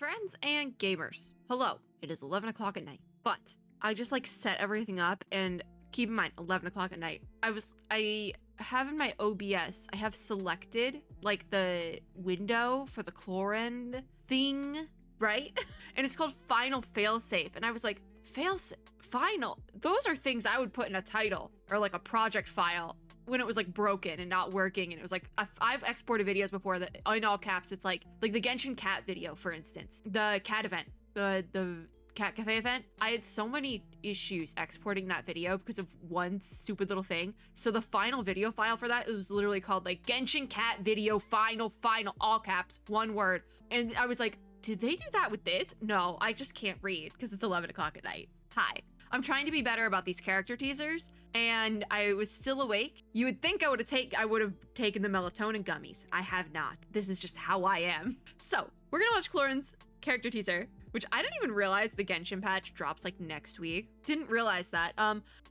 Friends and gamers, hello. It is 11 o'clock at night, but I just like set everything up, and keep in mind, 11 o'clock at night. I have in my OBS, I have selected like the window for the Clorinde thing, right? And it's called Final Failsafe. And I was like, final? Those are things I would put in a title or like a project file when it was like broken and not working. And it was like, I've exported videos before that in all caps. It's like the Genshin cat video, for instance, the cat event, the cat cafe event. I had so many issues exporting that video because of one stupid little thing. So the final video file for that, it was literally called like Genshin cat video final, all caps, one word. And I was like, did they do that with this? No, I just can't read because it's 11 o'clock at night. Hi. I'm trying to be better about these character teasers, and I was still awake. You would think I would have taken the melatonin gummies. I have not. This is just how I am. So we're gonna watch Clorinde's character teaser, which I didn't even realize the Genshin patch drops like next week. Didn't realize that.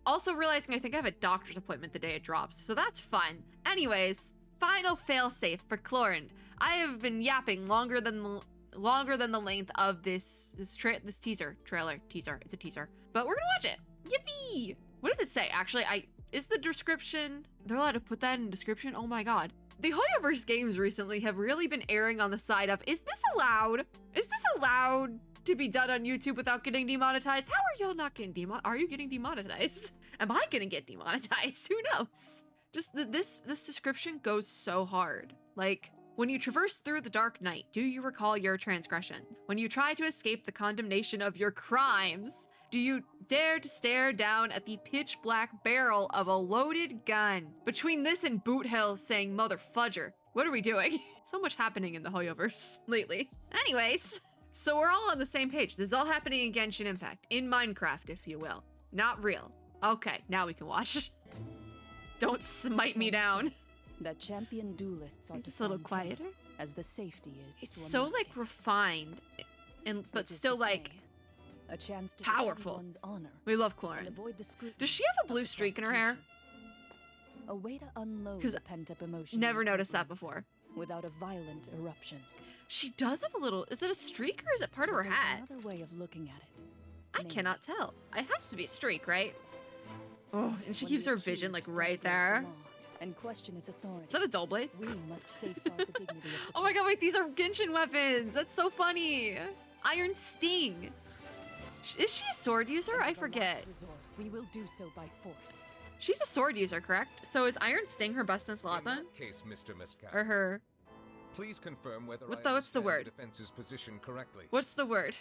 Also realizing I think I have a doctor's appointment the day it drops, so that's fun. Anyways, final failsafe for Clorinde. I have been yapping longer than the length of this trailer. It's a teaser, but we're gonna watch it. Yippee! What does it say? Actually, is the description, they're allowed to put that in the description? Oh my god. The Hoyoverse games recently have really been erring on the side of, is this allowed? Is this allowed to be done on YouTube without getting demonetized? How are y'all not getting are you getting demonetized? Am I gonna get demonetized? Who knows? Just this description goes so hard. Like, when you traverse through the dark night, do you recall your transgressions? When you try to escape the condemnation of your crimes, do you dare to stare down at the pitch black barrel of a loaded gun? Between this and Boot Hill saying mother fudger, what are we doing? So much happening in the Hoyoverse lately. Anyways, so we're all on the same page. This is all happening in Genshin Impact, in Minecraft, if you will. Not real. Okay, now we can watch. Don't smite me down. That champion duelists are just a little quieter as the safety is. It's so like refined, but still like a chance to powerful. Honor we love Clorinde. Does she have a blue streak in her hair? A way to unload the pent-up emotion. Never noticed that before. Without a violent eruption. She does have a little. Is it a streak or is it part of her hat? Another way of looking at it. I cannot tell. It has to be a streak, right? Oh, and she keeps her vision like right there. And question its authority. Is that a dull blade? We must safeguard the dignity of the oh my god, wait, these are Genshin weapons. That's so funny. Iron Sting. Is she a sword user? I forget. We will do so by force. She's a sword user, correct? So is Iron Sting her best in slot then? Case, Mr. Muscat. Or her? Please confirm whether what's the word? Defense's position correctly. What's the word?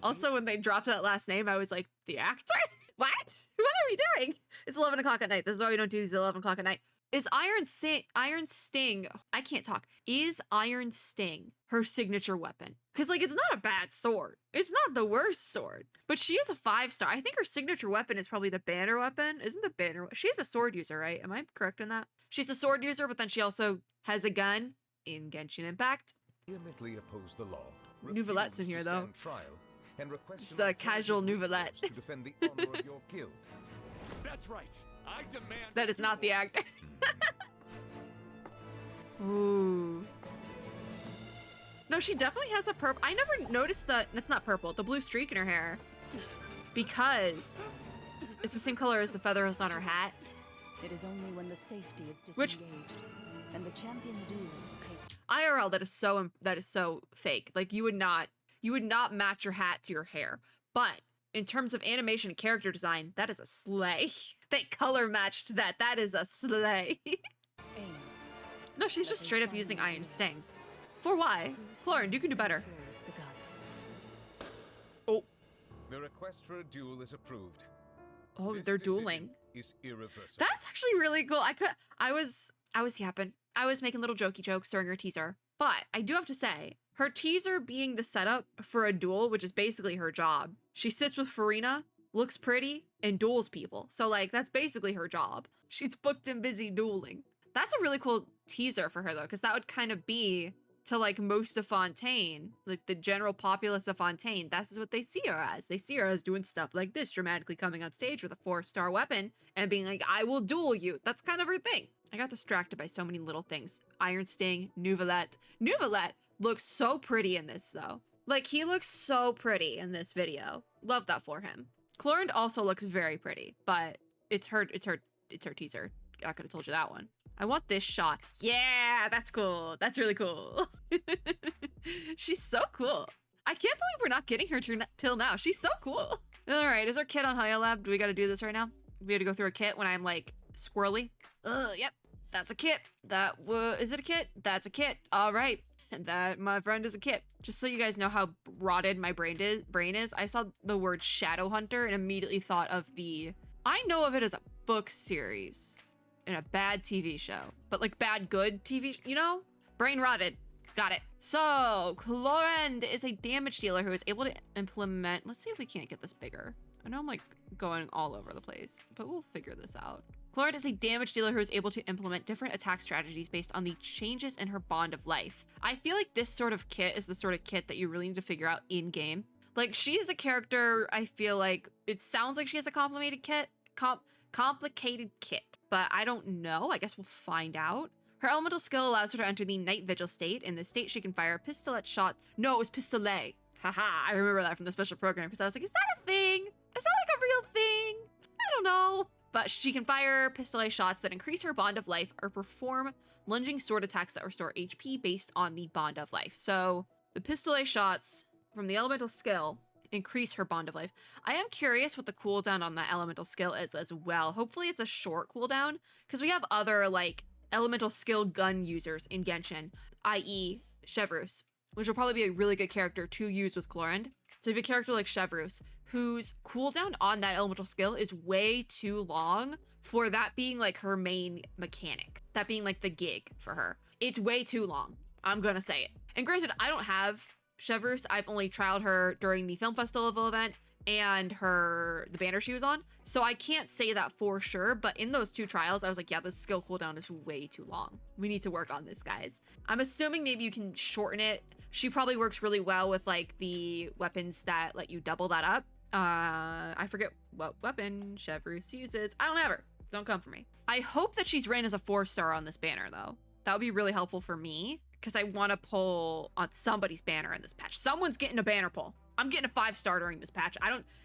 Also, when they dropped that last name, I was like, the actor? What? What are we doing? It's 11 o'clock at night. This is why we don't do these at 11 o'clock at night. Is Iron Sting, I can't talk. Is Iron Sting her signature weapon? Because, like, it's not a bad sword. It's not the worst sword. But she is a 5-star. I think her signature weapon is probably the banner weapon. Isn't the banner? She's a sword user, right? Am I correct in that? She's a sword user, but then she also has a gun in Genshin Impact. Vehemently oppose the law. Nouvelette's in here, though. And request just a casual Nouvelette. to defend the honor of your guild. That's right. I demand. That is not the actor. Ooh. No, she definitely has a purple. I never noticed it's not purple, the blue streak in her hair. Because it's the same color as the feathers on her hat. It is only when the safety is disengaged and the champion duelist takes IRL, that is so fake. Like you would not match your hat to your hair. But in terms of animation and character design, that is a slay. They color matched that. That is a slay. No, she's just straight up using Iron Sting. For why? Clorinde, you can do better. Oh. The request for a duel is approved. Oh, This they're dueling. Is irreversible. That's actually really cool. I was yapping. I was making little jokey jokes during her teaser. But I do have to say, her teaser being the setup for a duel, which is basically her job. She sits with Farina, looks pretty, and duels people. So like, that's basically her job. She's booked and busy dueling. That's a really cool teaser for her though, because that would kind of be to like most of Fontaine, like the general populace of Fontaine. That's what they see her as. They see her as doing stuff like this, dramatically coming on stage with a 4-star weapon and being like, I will duel you. That's kind of her thing. I got distracted by so many little things. Iron Sting, Nouvelette. Nouvelette looks so pretty in this though. Like he looks so pretty in this video. Love that for him. Clorinde also looks very pretty, but it's her teaser. I could have told you that one. I want this shot. Yeah, that's cool. That's really cool. She's so cool. I can't believe we're not getting her till now. She's so cool. All right, is our kit on High Lab? Do we got to do this right now? We have to go through a kit when I'm like squirrely. Yep, that's a kit. Is it a kit? That's a kit. All right, and that, my friend, is a kit. Just so you guys know how rotted my brain is, I saw the word Shadow Hunter and immediately thought of I know of it as a book series and a bad TV show, but like bad good TV, you know? Brain rotted. Got it. So, Clorinde is a damage dealer who is able to implement... Let's see if we can't get this bigger. I know I'm like going all over the place, but we'll figure this out. Clorinde is a damage dealer who is able to implement different attack strategies based on the changes in her bond of life. I feel like this sort of kit is the sort of kit that you really need to figure out in-game. Like, she's a character, I feel like, it sounds like she has a complicated kit, but I don't know. I guess we'll find out. Her elemental skill allows her to enter the night vigil state. In this state, she can fire pistolet shots. No, it was pistolet. Haha, I remember that from the special program because I was like, is that a thing? Is that like a real thing? I don't know. But she can fire pistolet shots that increase her bond of life or perform lunging sword attacks that restore HP based on the bond of life. So the pistolet shots from the elemental skill increase her bond of life. I am curious what the cooldown on that elemental skill is as well. Hopefully it's a short cooldown because we have other like elemental skill gun users in Genshin, i.e. Chevrus, which will probably be a really good character to use with Clorinde. So you have a character like Chevrus, whose cooldown on that elemental skill is way too long for that being like her main mechanic. That being like the gig for her. It's way too long. I'm gonna say it. And granted, I don't have Chevrus. I've only trialed her during the film festival event and the banner she was on. So I can't say that for sure, but in those two trials, I was like, yeah, this skill cooldown is way too long. We need to work on this, guys. I'm assuming maybe you can shorten it. She probably works really well with like the weapons that let you double that up. I forget what weapon Chevrus uses. I don't have her. Don't come for me. I hope that she's ran as a 4-star on this banner though. That would be really helpful for me because I want to pull on somebody's banner in this patch. Someone's getting a banner pull. I'm getting a 5-star during this patch.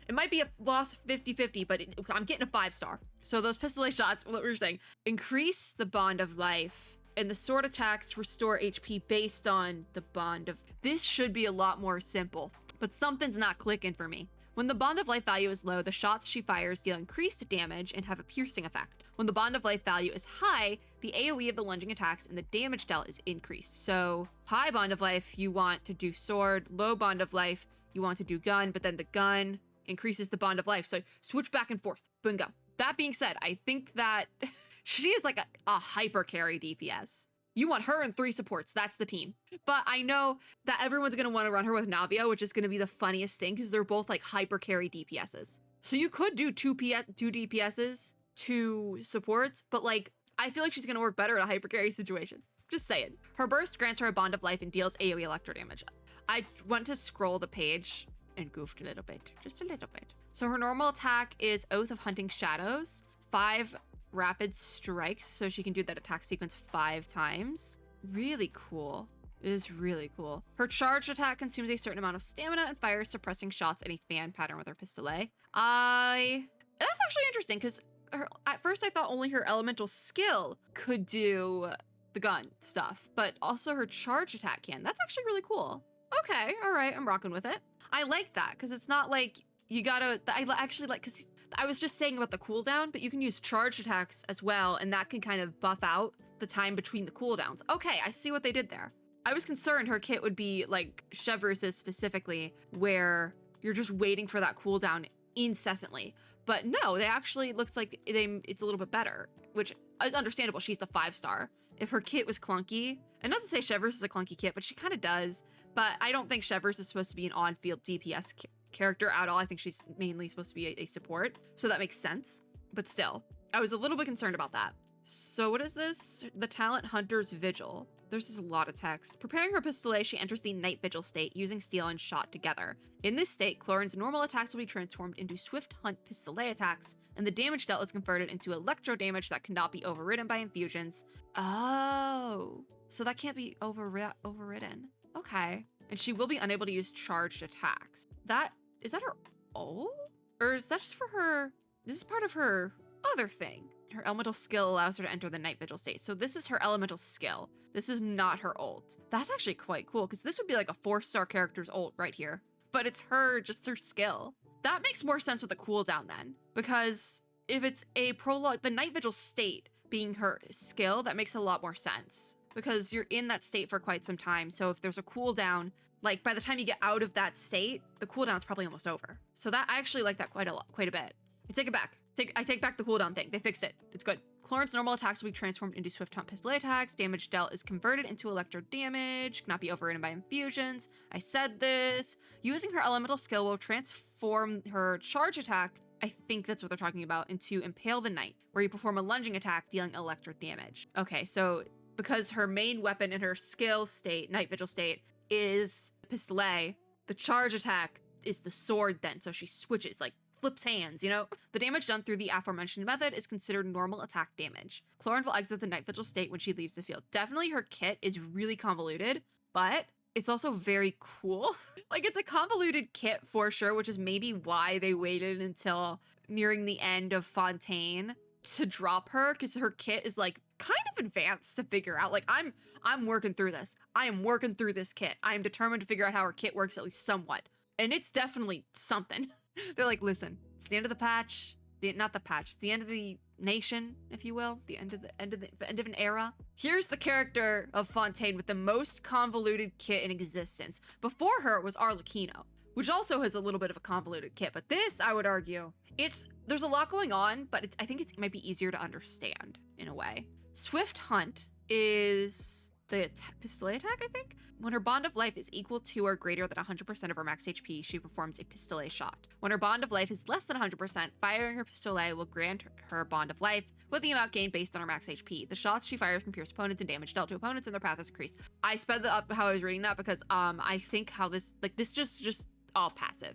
It might be a loss 50-50, but I'm getting a 5-star. So those pistolet shots, what we were saying, increase the bond of life and the sword attacks restore HP based on the bond of... This should be a lot more simple, but something's not clicking for me. When the bond of life value is low, the shots she fires deal increased damage and have a piercing effect. When the bond of life value is high, the AoE of the lunging attacks and the damage dealt is increased. So high bond of life, you want to do sword. Low bond of life, you want to do gun, but then the gun increases the bond of life. So switch back and forth. Boom, go. That being said, I think that she is like a hyper carry DPS. You want her and 3 supports. That's the team. But I know that everyone's going to want to run her with Navia, which is going to be the funniest thing because they're both like hyper carry DPSs. So you could do 2 DPSs, 2 supports, but like I feel like she's going to work better in a hyper carry situation. Just saying. Her burst grants her a bond of life and deals AoE electro damage. I went to scroll the page and goofed a little bit, just a little bit. So her normal attack is Oath of Hunting Shadows, 5 rapid strikes, so she can do that attack sequence 5 times. Really cool. It is really cool. Her charged attack consumes a certain amount of stamina and fires suppressing shots in a fan pattern with her pistolet. That's actually interesting because at first I thought only her elemental skill could do the gun stuff, but also her charge attack can. That's actually really cool. Okay, all right, I'm rocking with it. I like that because it's not like you gotta, I actually like, because I was just saying about the cooldown, but you can use charged attacks as well, and that can kind of buff out the time between the cooldowns. Okay, I see what they did there. I was concerned her kit would be like Chevrus's specifically, where you're just waiting for that cooldown incessantly. But no, they actually, looks like it's a little bit better, which is understandable. She's the 5-star. If her kit was clunky, and not to say Chevrus is a clunky kit, but she kind of does, but I don't think Chevrus is supposed to be an on-field DPS character at all. I think she's mainly supposed to be a support, so that makes sense. But still, I was a little bit concerned about that. So what is this? The Talent Hunter's Vigil. There's just a lot of text. Preparing her pistolet, she enters the Night Vigil state, using steel and shot together. In this state, Clorinde's normal attacks will be transformed into Swift Hunt pistolet attacks, and the damage dealt is converted into electro damage that cannot be overridden by infusions. Oh, so that can't be overridden. Okay. And she will be unable to use charged attacks. Is that her ult? Or is that just for her? This is part of her other thing. Her elemental skill allows her to enter the night vigil state. So this is her elemental skill. This is not her ult. That's actually quite cool because this would be like a 4-star character's ult right here. But it's just her skill. That makes more sense with the cooldown then. Because if it's a prologue, the night vigil state being her skill, that makes a lot more sense. Because you're in that state for quite some time. So if there's a cooldown, like by the time you get out of that state, the cooldown's probably almost over. So that I actually like that quite a bit. I take it back. I take back the cooldown thing. They fixed it. It's good. Clorinde's normal attacks will be transformed into Swift Hunt pistol attacks. Damage dealt is converted into electro damage. Cannot be overridden by infusions. I said this. Using her elemental skill will transform her charge attack, I think that's what they're talking about, into Impale the Knight, where you perform a lunging attack dealing electro damage. Okay, so because her main weapon in her skill state, night vigil state, is pistolet, the charge attack is the sword then. So she switches, like, flips hands, you know? The damage done through the aforementioned method is considered normal attack damage. Clorinde will exit the night vigil state when she leaves the field. Definitely her kit is really convoluted, but it's also very cool. Like, it's a convoluted kit for sure, which is maybe why they waited until nearing the end of Fontaine to drop her, because her kit is like kind of advanced to figure out. Like, I'm working through this. I am working through this kit. I am determined to figure out how her kit works, at least somewhat. And it's definitely something. They're like, listen, it's the end of the patch. Not the patch, it's the end of the nation, if you will. The end of an era. Here's the character of Fontaine with the most convoluted kit in existence. Before her was Arlecchino, which also has a little bit of a convoluted kit. But this, I would argue, there's a lot going on, but I think it might be easier to understand in a way. Swift Hunt is the pistol attack, I think? When her bond of life is equal to or greater than 100% of her max HP, she performs a pistolet shot. When her bond of life is less than 100%, firing her pistolet will grant her bond of life with the amount gained based on her max HP. The shots she fires can pierce opponents and damage dealt to opponents, and their path is increased. I sped up how I was reading that because I think how this just all passive.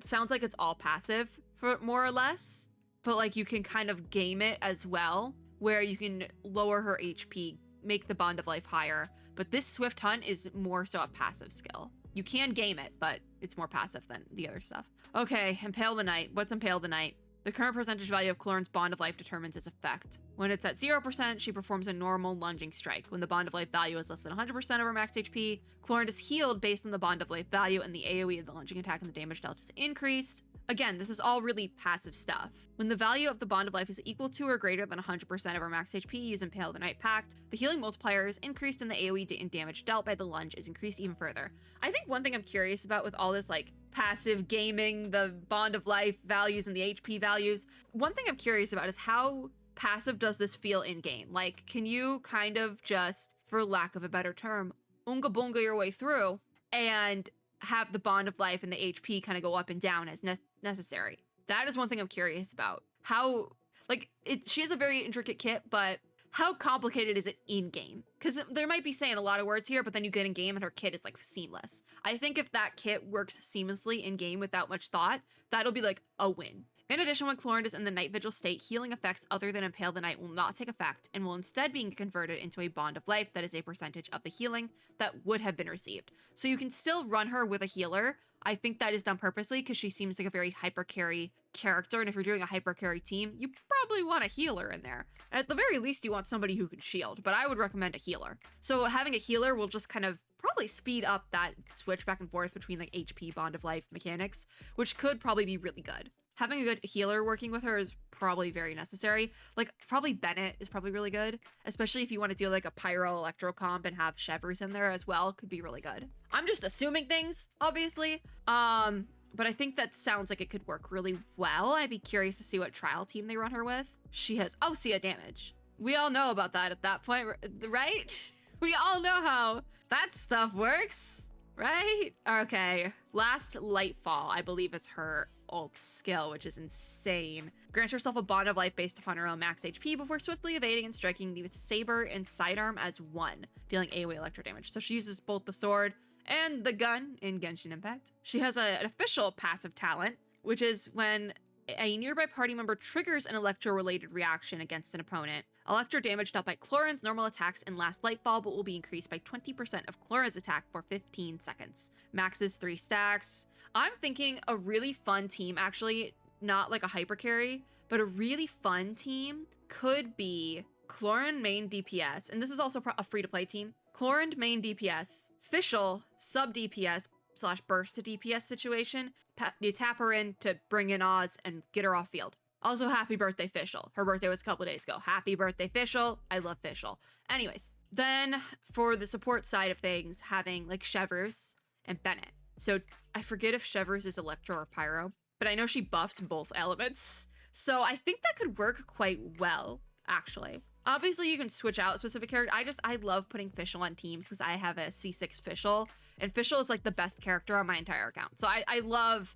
Sounds like it's all passive for more or less, but like you can kind of game it as well, where you can lower her HP, make the bond of life higher. But this Swift Hunt is more so a passive skill. You can game it, but it's more passive than the other stuff. Okay, Impale the Knight. What's Impale the Knight? The current percentage value of Clorinde's bond of life determines its effect. When it's at 0%, she performs a normal lunging strike. When the bond of life value is less than 100% of her max HP, Clorinde is healed based on the bond of life value, and the AoE of the lunging attack and the damage dealt is increased. Again, this is all really passive stuff. When the value of the bond of life is equal to or greater than 100% of her max HP, use Impale the Knight Pact. The healing multiplier is increased and the AoE and damage dealt by the lunge is increased even further. I think one thing I'm curious about with all this like passive gaming, the bond of life values and the HP values, one thing I'm curious about is how passive does this feel in game? Like, can you kind of just, for lack of a better term, unga bunga your way through and have the bond of life and the HP kind of go up and down as necessary? That is one thing I'm curious about. How, like, she has a very intricate kit, but how complicated is it in game? Because there might be saying a lot of words here, but then you get in game and her kit is like seamless. I think if that kit works seamlessly in game without much thought, that'll be like a win. In addition, when Clorinde is in the night vigil state, healing effects other than Impale the Knight will not take effect and will instead be converted into a bond of life that is a percentage of the healing that would have been received. So you can still run her with a healer. I think that is done purposely because she seems like a very hyper carry character, and if you're doing a hyper carry team, you probably want a healer in there. At the very least, you want somebody who can shield, but I would recommend a healer. So having a healer will just kind of probably speed up that switch back and forth between like HP, bond of life mechanics, which could probably be really good. Having a good healer working with her is probably very necessary. Like, probably Bennett is probably really good, especially if you want to do like a Pyro Electro comp and have Chevreuse in there as well, could be really good. I'm just assuming things, obviously. But I think that sounds like it could work really well. I'd be curious to see what trial team they run her with. She has Osea damage. We all know about that at that point, right? We all know how that stuff works, right? Okay, last Lightfall, I believe is her ult skill, which is insane. Grants herself a bond of life based upon her own max HP before swiftly evading and striking with saber and sidearm as one, dealing AoE electro damage. So she uses both the sword and the gun in Genshin Impact. She has an official passive talent, which is when a nearby party member triggers an electro-related reaction against an opponent, Electro damage dealt by Clorinde's normal attacks and last Lightfall, but will be increased by 20% of Clorinde's attack for 15 seconds. Maxes 3 stacks. I'm thinking a really fun team, actually, not like a hyper carry, but a really fun team could be Clorinde main DPS, and this is also a free-to-play team. Clorinde main DPS, Fischl sub DPS / burst to DPS situation. You tap her in to bring in Oz and get her off field. Also, happy birthday, Fischl. Her birthday was a couple days ago. Happy birthday, Fischl. I love Fischl. Anyways, then for the support side of things, having like Chevreuse and Bennett. So I forget if Chevreuse is Electro or Pyro, but I know she buffs both elements. So I think that could work quite well, actually. Obviously, you can switch out specific characters. I love putting Fischl on teams because I have a C6 Fischl, and Fischl is like the best character on my entire account. So I love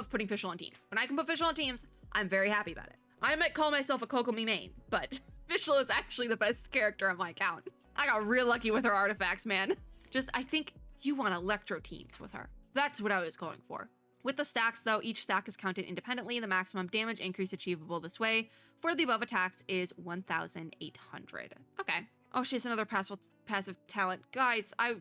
putting Fischl on teams. When I can put Fischl on teams, I'm very happy about it. I might call myself a Kokomi main, but Fischl is actually the best character on my account. I got real lucky with her artifacts, man. I think you want Electro teams with her. That's what I was going for. With the stacks, though, each stack is counted independently. The maximum damage increase achievable this way for the above attacks is 1,800. Okay. Oh, she has another passive talent. Guys, why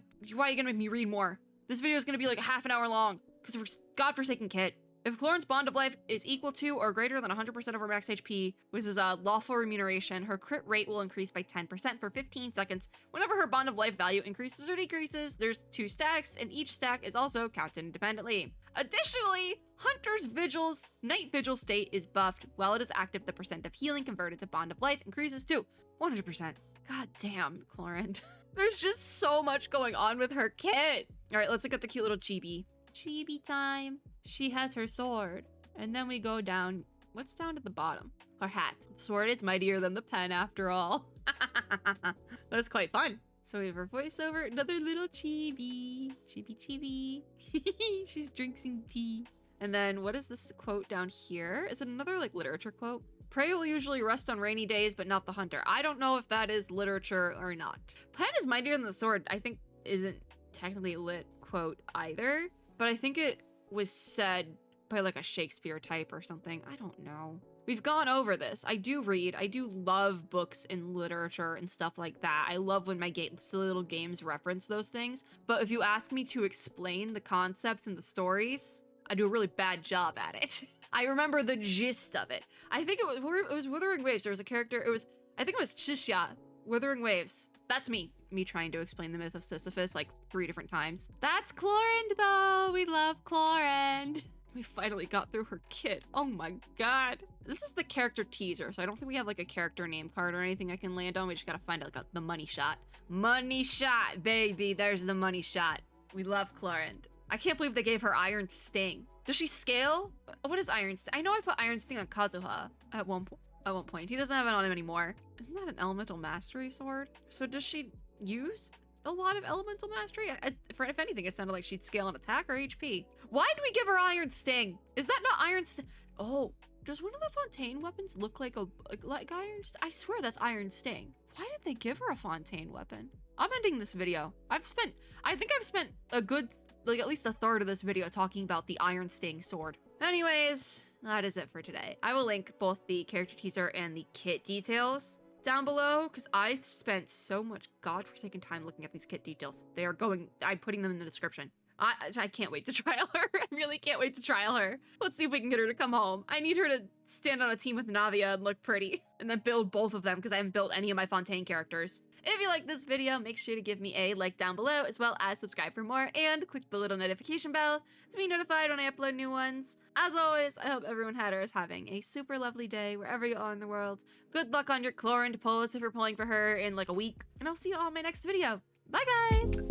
are you gonna make me read more? This video is gonna be like half an hour long because of her godforsaken kit. If Clorinde's bond of life is equal to or greater than 100% of her max HP, which is a lawful remuneration, her crit rate will increase by 10% for 15 seconds. Whenever her bond of life value increases or decreases, there's 2 stacks, and each stack is also counted independently. Additionally, Hunter's Vigil's Night Vigil state is buffed. While it is active, the percent of healing converted to bond of life increases to 100%. God damn, Clorinde. There's just so much going on with her kit. All right, let's look at the cute little chibi. Chibi time. She has her sword. And then we go down. What's down at the bottom? Her hat. The sword is mightier than the pen after all. That's quite fun. So we have her voiceover. Another little chibi. Chibi. She's drinking tea. And then what is this quote down here? Is it another like literature quote? Prey will usually rest on rainy days, but not the hunter. I don't know if that is literature or not. Pen is mightier than the sword. I think isn't technically a lit quote either. But I think it was said by like a Shakespeare type or something. I don't know. We've gone over this. I do read. I do love books and literature and stuff like that. I love when my silly little games reference those things. But if you ask me to explain the concepts and the stories, I do a really bad job at it. I remember the gist of it. I think it was Wuthering Waves. There was a character. I think it was Chisha. Wuthering Waves. That's me trying to explain the myth of Sisyphus like 3 different times. That's Clorinde, though. We love Clorinde. We finally got through her kit. Oh my god. This is the character teaser, so I don't think we have like a character name card or anything I can land on. We just gotta find out like the money shot. Money shot, baby. There's the money shot. We love Clorinde. I can't believe they gave her Iron Sting. Does she scale? What is Iron Sting? I know I put Iron Sting on Kazuha at one point. He doesn't have it on him anymore. Isn't that an elemental mastery sword? So does she use a lot of elemental mastery? If anything, it sounded like she'd scale on attack or HP. Why did we give her Iron Sting? Is that not Iron Sting? Oh, does one of the Fontaine weapons look like Iron Sting? I swear that's Iron Sting. Why did they give her a Fontaine weapon? I'm ending this video. I think I've spent a good, like at least a third of this video talking about the Iron Sting sword. Anyways, that is it for today. I will link both the character teaser and the kit details down below because I spent so much godforsaken time looking at these kit details. I'm putting them in the description. I can't wait to trial her. I really can't wait to trial her. Let's see if we can get her to come home. I need her to stand on a team with Navia and look pretty and then build both of them because I haven't built any of my Fontaine characters. If you like this video, make sure to give me a like down below as well as subscribe for more and click the little notification bell to be notified when I upload new ones. As always, I hope everyone is having a super lovely day wherever you are in the world. Good luck on your Clorinde pulls if you're pulling for her in like a week, and I'll see you all in my next video. Bye guys!